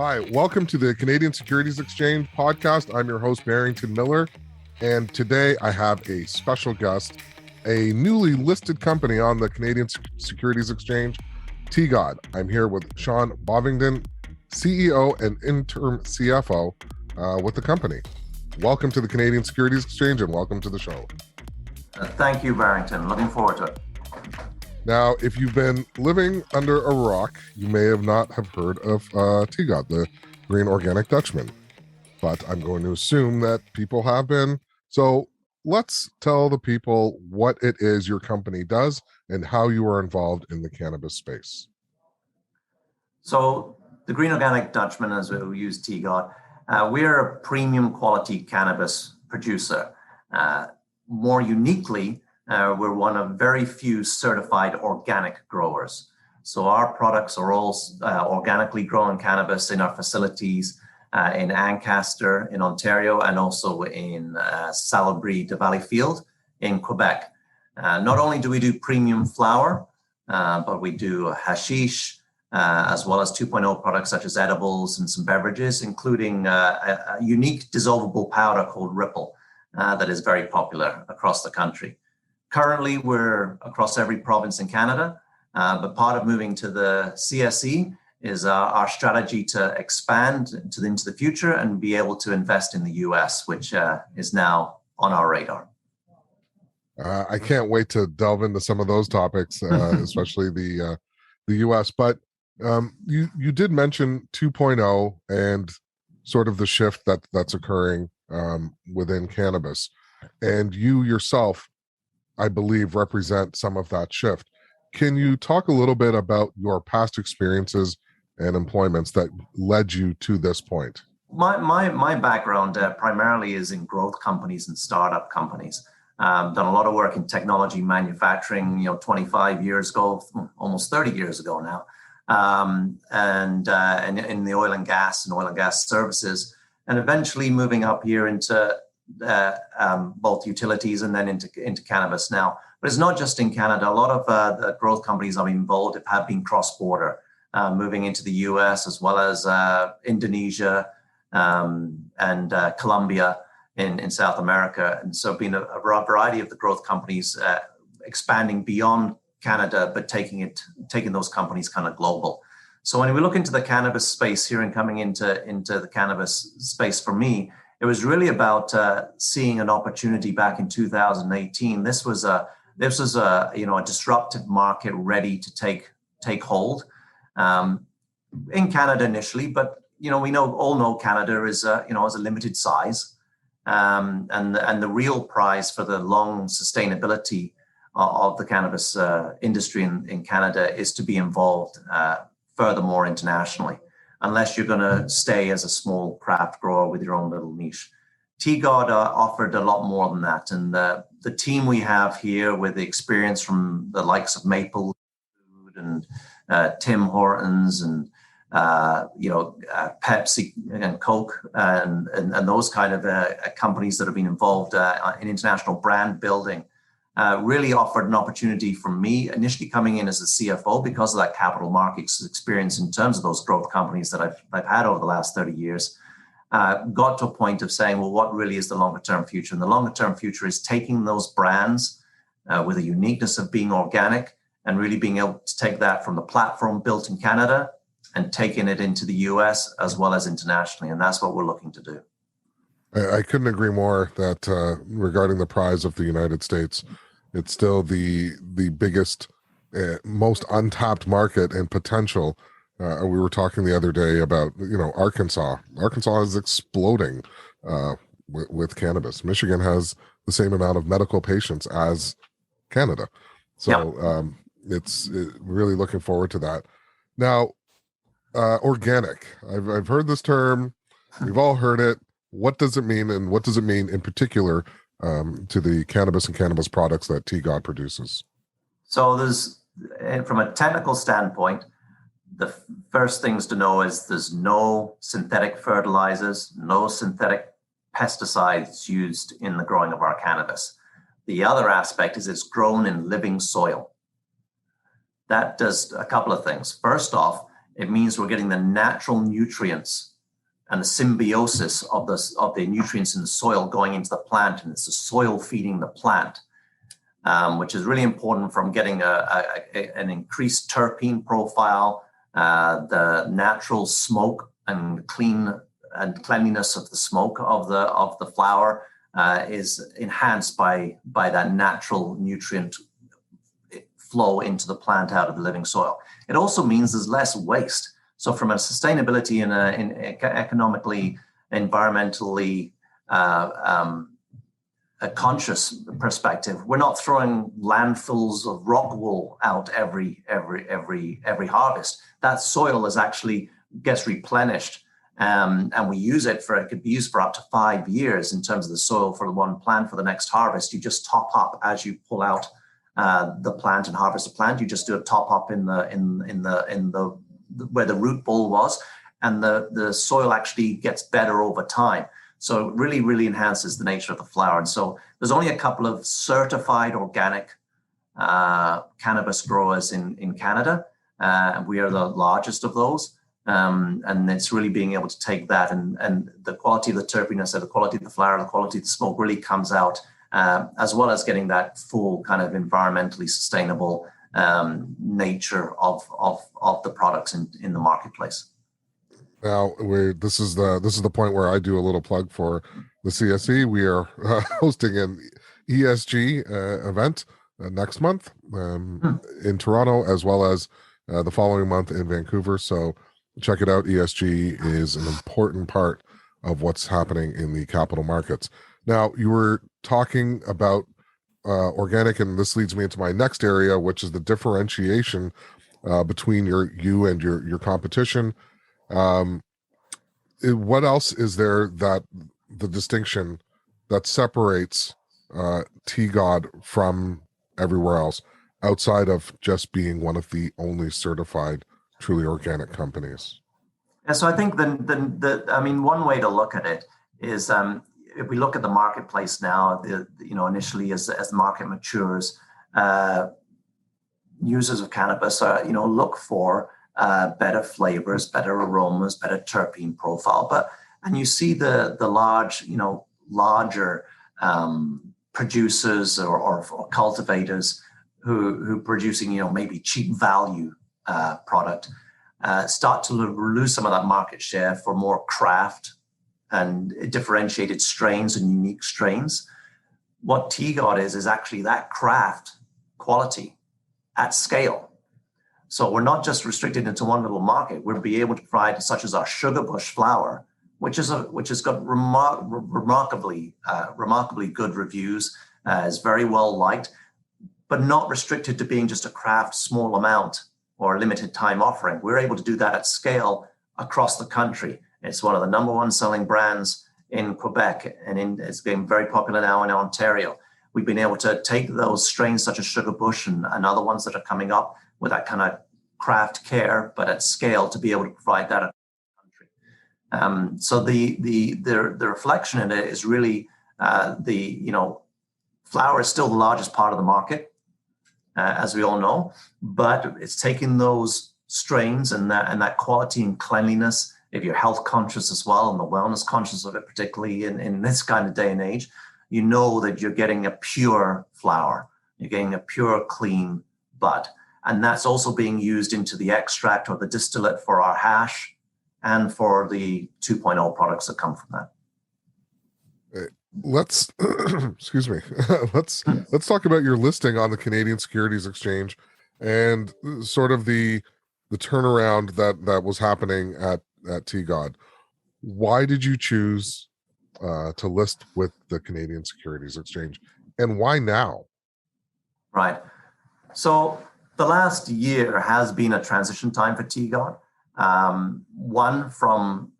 Hi, welcome to the Canadian Securities Exchange podcast. I'm your host, Barrington Miller, and today I have a special guest, a newly listed company on the Canadian Securities Exchange, TGOD. I'm here with Sean Bovingdon, CEO and interim CFO with the company. Welcome to the Canadian Securities Exchange and welcome to the show. Thank you, Barrington. Looking forward to it. Now, if you've been living under a rock, you may not have heard of TGOD, the Green Organic Dutchman. But I'm going to assume that people have been. So let's tell the people what it is your company does and how you are involved in the cannabis space. So the Green Organic Dutchman, as we use TGOD, we're a premium quality cannabis producer. More uniquely, we're one of very few certified organic growers. So our products are all organically grown cannabis in our facilities in Ancaster in Ontario and also in Salabri de Valleyfield in Quebec. Not only do we do premium flower, but we do hashish, as well as 2.0 products such as edibles and some beverages, including a unique dissolvable powder called Ripple that is very popular across the country. Currently, we're across every province in Canada, but part of moving to the CSE is our strategy to expand into the future and be able to invest in the US, which is now on our radar. I can't wait to delve into some of those topics, especially the US. But you did mention 2.0 and sort of the shift that's occurring within cannabis, and you yourself, I believe, represent some of that shift. Can you talk a little bit about your past experiences and employments that led you to this point? My background primarily is in growth companies and startup companies. Done a lot of work in technology manufacturing, 25 years ago, almost 30 years ago now, and in the oil and gas services, and eventually moving up here into both utilities and then into cannabis now. But it's not just in Canada. A lot of the growth companies I've been involved have been cross-border, moving into the US as well as Indonesia and Colombia in South America. And so been a variety of the growth companies expanding beyond Canada, but taking those companies kind of global. So when we look into the cannabis space here and coming into the cannabis space for me, it was really about seeing an opportunity back in 2018. This was a disruptive market ready to take hold in Canada initially, but we all know Canada is a limited size, and the real prize for the long sustainability of the cannabis industry in Canada is to be involved furthermore internationally, unless you're going to stay as a small craft grower with your own little niche. TGOD offered a lot more than that. And the team we have here with the experience from the likes of Maple and Tim Hortons and Pepsi and Coke and those kind of companies that have been involved in international brand building really offered an opportunity for me, initially coming in as a CFO because of that capital markets experience in terms of those growth companies that I've had over the last 30 years, got to a point of saying, well, what really is the longer term future? And the longer term future is taking those brands with a uniqueness of being organic and really being able to take that from the platform built in Canada and taking it into the US as well as internationally. And that's what we're looking to do. I couldn't agree more that regarding the prize of the United States, it's still the biggest, most untapped market and potential. We were talking the other day about, Arkansas. Arkansas is exploding with cannabis. Michigan has the same amount of medical patients as Canada. So it's really looking forward to that. Now, organic. I've heard this term. We've all heard it. What does it mean, and what does it mean in particular to the cannabis and cannabis products that TGOD produces? So from a technical standpoint, the first things to know is there's no synthetic fertilizers, no synthetic pesticides used in the growing of our cannabis. The other aspect is it's grown in living soil. That does a couple of things. First off, It means we're getting the natural nutrients and the symbiosis of the nutrients in the soil going into the plant, and it's the soil feeding the plant, which is really important from getting an increased terpene profile, the natural smoke and cleanliness of the smoke of the flower is enhanced by that natural nutrient flow into the plant out of the living soil. It also means there's less waste. So from a sustainability and economically, environmentally a conscious perspective, we're not throwing landfills of rock wool out every harvest. That soil is actually gets replenished, and we use it for, it could be used for up to 5 years in terms of the soil for the one plant for the next harvest. You just top up as you pull out the plant and harvest the plant. You just do a top up in the where the root ball was, and the soil actually gets better over time. So it really, really enhances the nature of the flower. And so there's only a couple of certified organic cannabis growers in Canada. We are the largest of those. And it's really being able to take that and the quality of the terpenes, the quality of the flower, the quality of the smoke really comes out, as well as getting that full kind of environmentally sustainable nature of the products in the marketplace. Now, this is the point where I do a little plug for the CSE. We are hosting an ESG event next month in Toronto, as well as the following month in Vancouver. So check it out. ESG is an important part of what's happening in the capital markets. Now, you were talking about organic, and this leads me into my next area, which is the differentiation between you and your competition. What else is there that the distinction that separates TGOD from everywhere else, outside of just being one of the only certified truly organic companies? Yeah, so I think one way to look at it is if we look at the marketplace now, initially as the market matures, users of cannabis look for better flavors, better aromas, better terpene profile. And you see the larger producers or cultivators who producing maybe cheap value product start to lose some of that market share for more craft and differentiated strains and unique strains. What TGOD is actually that craft quality at scale. So we're not just restricted into one little market. We'll be able to provide, such as our sugar bush flower, which has got remarkably good reviews, is very well liked, but not restricted to being just a craft small amount or a limited time offering. We're able to do that at scale across the country. It's one of the number one selling brands in Quebec, and it's been very popular now in Ontario. We've been able to take those strains such as sugar bush and other ones that are coming up with that kind of craft care, but at scale, to be able to provide that across the country. So the reflection in it is really flower is still the largest part of the market, as we all know, but it's taking those strains and that quality and cleanliness. If you're health conscious as well and the wellness conscious of it, particularly in this kind of day and age, you know that you're getting a pure flower, you're getting a pure, clean bud. And that's also being used into the extract or the distillate for our hash and for the 2.0 products that come from that. Let's excuse me. let's talk about your listing on the Canadian Securities Exchange and sort of the turnaround that was happening at TGOD. Why did you choose to list with the Canadian Securities Exchange, and why now? Right. So the last year has been a transition time for TGOD. One, from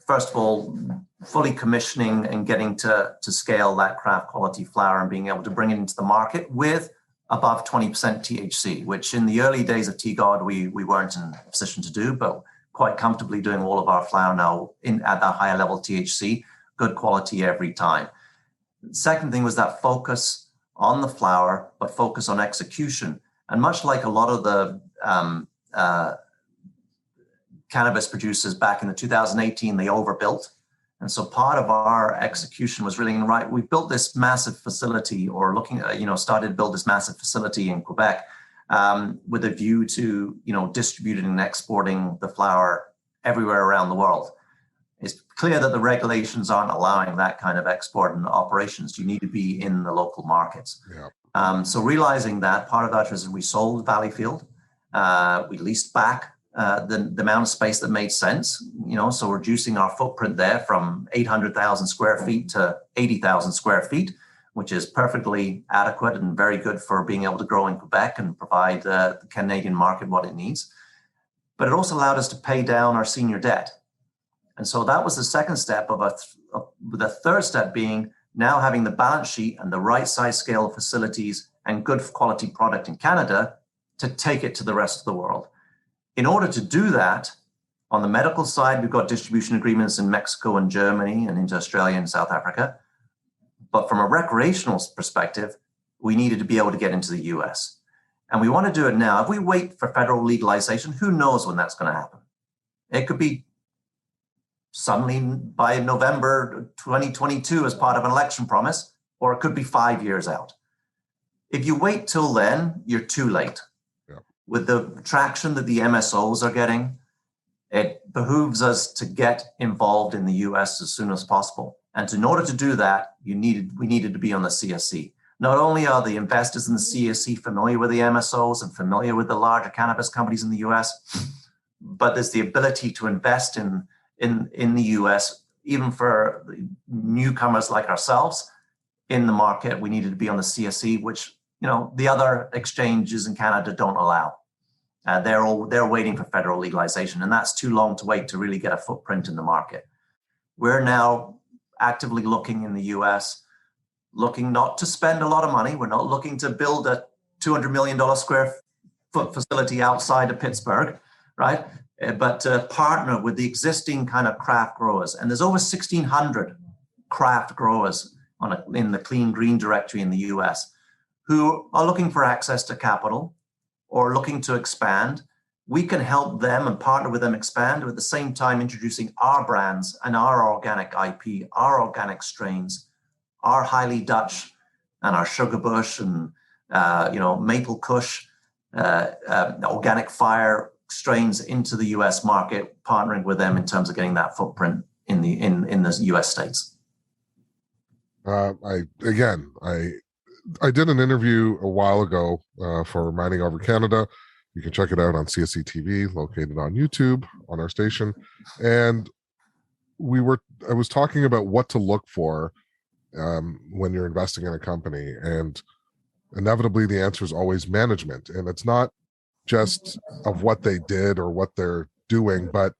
first of all, fully commissioning and getting to scale that craft quality flower and being able to bring it into the market with above 20% THC, which in the early days of TGOD we weren't in a position to do, but quite comfortably doing all of our flower now at that higher level THC, good quality every time. Second thing was that focus on the flower, but focus on execution. And much like a lot of the cannabis producers back in the 2018, they overbuilt. And so part of our execution was really right. We built this massive facility, or started to build this massive facility in Quebec with a view to, distributing and exporting the flower everywhere around the world. It's clear that the regulations aren't allowing that kind of export and operations. You need to be in the local markets. Yeah. So realizing that, part of that was we sold Valleyfield. We leased back the amount of space that made sense, so reducing our footprint there from 800,000 square feet to 80,000 square feet, which is perfectly adequate and very good for being able to grow in Quebec and provide the Canadian market what it needs. But it also allowed us to pay down our senior debt. And so that was the second step the third step being now having the balance sheet and the right size scale facilities and good quality product in Canada to take it to the rest of the world. In order to do that, on the medical side, we've got distribution agreements in Mexico and Germany and into Australia and South Africa. But from a recreational perspective, we needed to be able to get into the US. And we want to do it now. If we wait for federal legalization, who knows when that's going to happen? It could be suddenly by November 2022 as part of an election promise, or it could be 5 years out. If you wait till then, you're too late. With the traction that the MSOs are getting, it behooves us to get involved in the US as soon as possible. And in order to do that, we needed to be on the CSE. Not only are the investors in the CSE familiar with the MSOs and familiar with the larger cannabis companies in the US, but there's the ability to invest in the US, even for newcomers like ourselves in the market. We needed to be on the CSE, which the other exchanges in Canada don't allow. They're waiting for federal legalization, and that's too long to wait to really get a footprint in the market. We're now actively looking in the US, looking not to spend a lot of money. We're not looking to build a $200 million square foot facility outside of Pittsburgh, right? But to partner with the existing kind of craft growers. And there's over 1,600 craft growers in the Clean Green Directory in the US who are looking for access to capital or looking to expand. We can help them and partner with them expand, at the same time introducing our brands and our organic IP, our organic strains, our highly Dutch and our Sugar Bush and Maple Kush, organic fire strains into the US market, partnering with them in terms of getting that footprint in the US states. I did an interview a while ago for Mining Over Canada. You can check it out on CSE TV, located on YouTube on our station. And I was talking about what to look for when you're investing in a company. And inevitably the answer is always management. And it's not just of what they did or what they're doing, but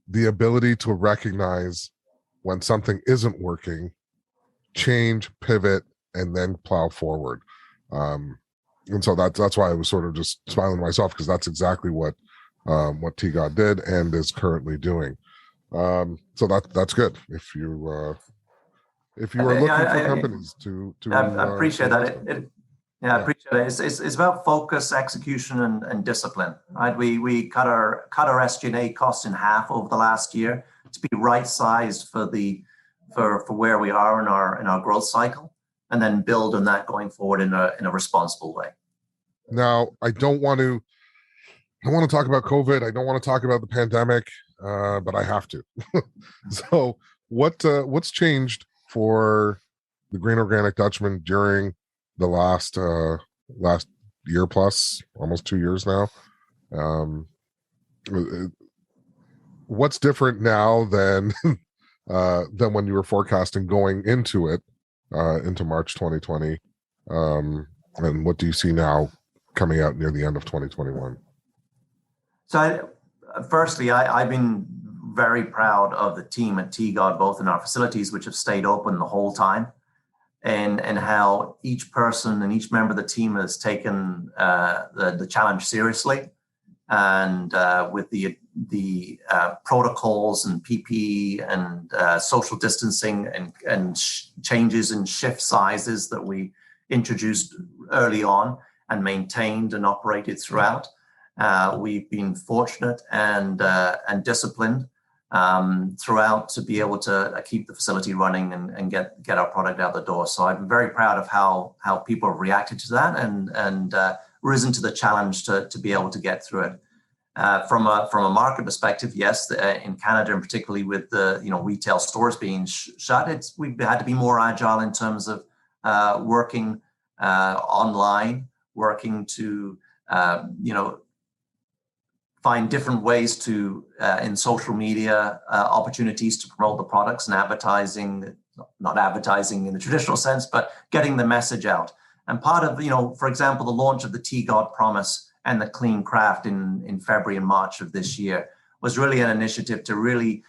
the ability to recognize when something isn't working, change, pivot, and then plow forward. And so that's why I was sort of just smiling to myself, because that's exactly what TGOD did and is currently doing. So that's good. If you are looking for companies to I appreciate that. I appreciate it. It's about focus, execution, and discipline. Right? We cut our SG&A costs in half over the last year to be right sized for where we are in our growth cycle, and then build on that going forward in a responsible way. Now, I want to talk about COVID. I don't want to talk about the pandemic, but I have to. So what's changed for the Green Organic Dutchman during the last year plus, almost 2 years now? What's different now than when you were forecasting going into it, into March 2020? And what do you see now coming out near the end of 2021? So firstly, I've been very proud of the team at TGOD, both in our facilities, which have stayed open the whole time, and how each person and each member of the team has taken the challenge seriously, and with the protocols and PPE and social distancing and changes in shift sizes that we introduced early on and maintained and operated throughout. We've been fortunate and disciplined throughout to be able to keep the facility running and get our product out the door. So I'm very proud of how people have reacted to that and risen to the challenge to be able to get through it. From a market perspective, yes, in Canada and particularly with the retail stores being shut, we've had to be more agile in terms of working online, working to find different ways to in social media opportunities to promote the products and advertising, not advertising in the traditional sense, but getting the message out. And part of, for example, the launch of the TGOD Promise and the Clean Craft in February and March of this year was really an initiative to really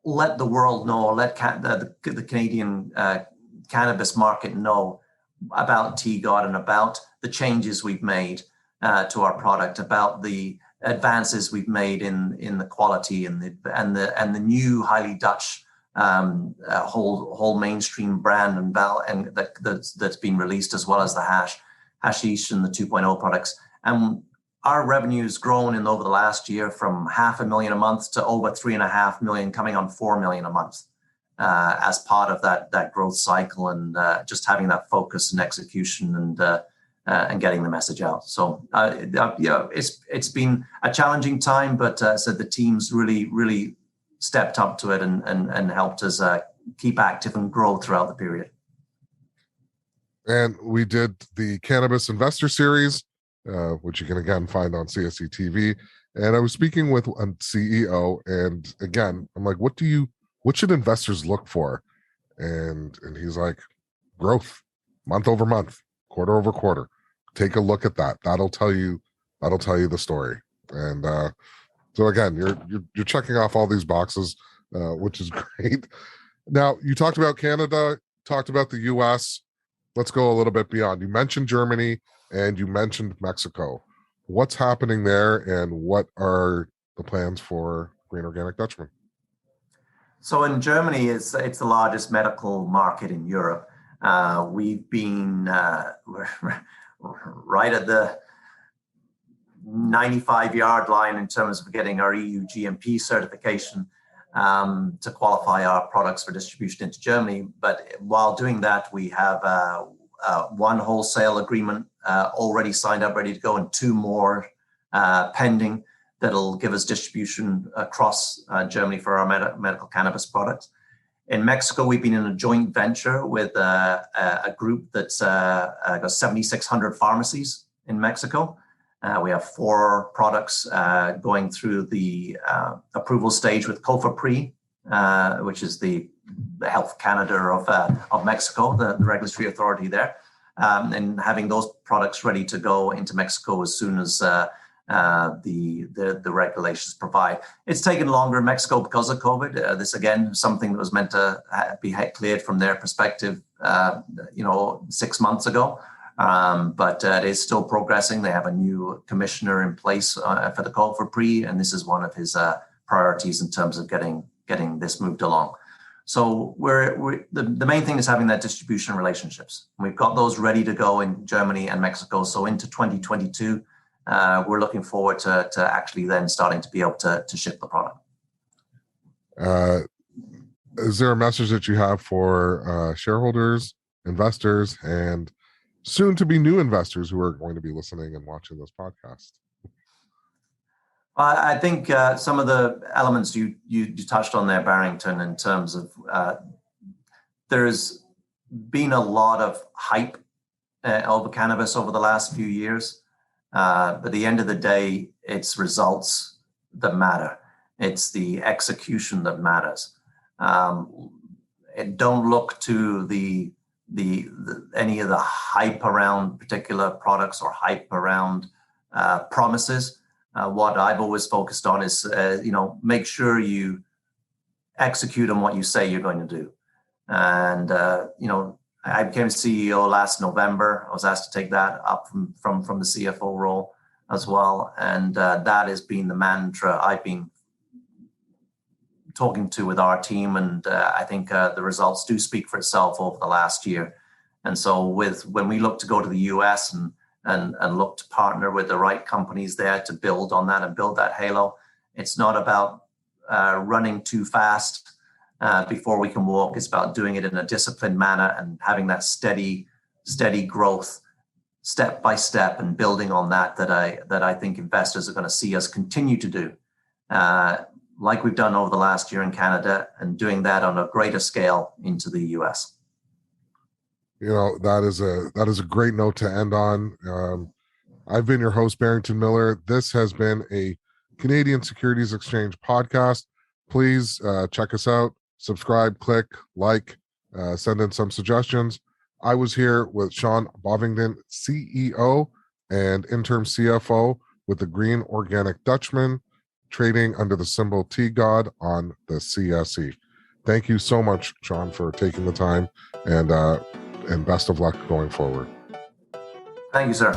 let the world know, let the Canadian cannabis market know about TGOD and about the changes we've made to our product, about the advances we've made in the quality and the new highly Dutch whole mainstream brand and that's been released, as well as the hashish and the 2.0 products. And our revenue's grown over the last year from $500,000 a month to over $3.5 million, coming on $4 million a month, as part of that growth cycle and just having that focus and execution and getting the message out. So it's been a challenging time, but so the team's really stepped up to it and helped us keep active and grow throughout the period. And we did the Cannabis Investor Series, which you can again find on CSE TV. And I was speaking with a CEO, and again, I'm like, what should investors look for? And he's like, growth, month over month, quarter over quarter. Take a look at that. That'll tell you the story. And so again, you're checking off all these boxes, which is great. Now, you talked about Canada, talked about the US. Let's go a little bit beyond. You mentioned Germany and you mentioned Mexico. What's happening there, and what are the plans for Green Organic Dutchman? So in Germany, it's the largest medical market in Europe. We've been right at the 95-yard line in terms of getting our EU GMP certification to qualify our products for distribution into Germany. But while doing that, we have one wholesale agreement already signed up, ready to go, and two more pending that'll give us distribution across Germany for our medical cannabis products. In Mexico, we've been in a joint venture with a group that's got 7,600 pharmacies in Mexico. We have 4 products going through the approval stage with COFEPRIS, which is the Health Canada of Mexico, the regulatory authority there, and having those products ready to go into Mexico as soon as the regulations provide. It's taken longer in Mexico because of COVID. This again, something that was meant to be cleared from their perspective, 6 months ago. But it is still progressing. They have a new commissioner in place for the COFEPRIS, and this is one of his priorities in terms of getting this moved along. So the main thing is having that distribution relationships. We've got those ready to go in Germany and Mexico. So into 2022, we're looking forward to actually then starting to be able to ship the product. Is there a message that you have for shareholders, investors, and soon to be new investors who are going to be listening and watching this podcast? I think some of the elements you touched on there, Barrington, in terms of there's been a lot of hype over cannabis over the last few years. But at the end of the day, it's results that matter. It's the execution that matters. And don't look to any of the hype around particular products or hype around promises. What I've always focused on is, make sure you execute on what you say you're going to do. And, I became CEO last November. I was asked to take that up from the CFO role as well. And that has been the mantra I've been talking to with our team. And I think the results do speak for itself over the last year. And so when we look to go to the US and look to partner with the right companies there to build on that and build that halo. It's not about running too fast before we can walk. It's about doing it in a disciplined manner and having that steady growth step by step and building on that I think investors are going to see us continue to do, like we've done over the last year in Canada, and doing that on a greater scale into the US. That is a great note to end on. I've been your host, Barrington Miller. This has been a Canadian Securities Exchange podcast. Please check us out, subscribe, click, like, send in some suggestions. I was here with Sean Bovingdon, CEO and interim CFO with the Green Organic Dutchman, trading under the symbol TGOD on the CSE. Thank you so much, Sean, for taking the time, and best of luck going forward. Thank you, sir.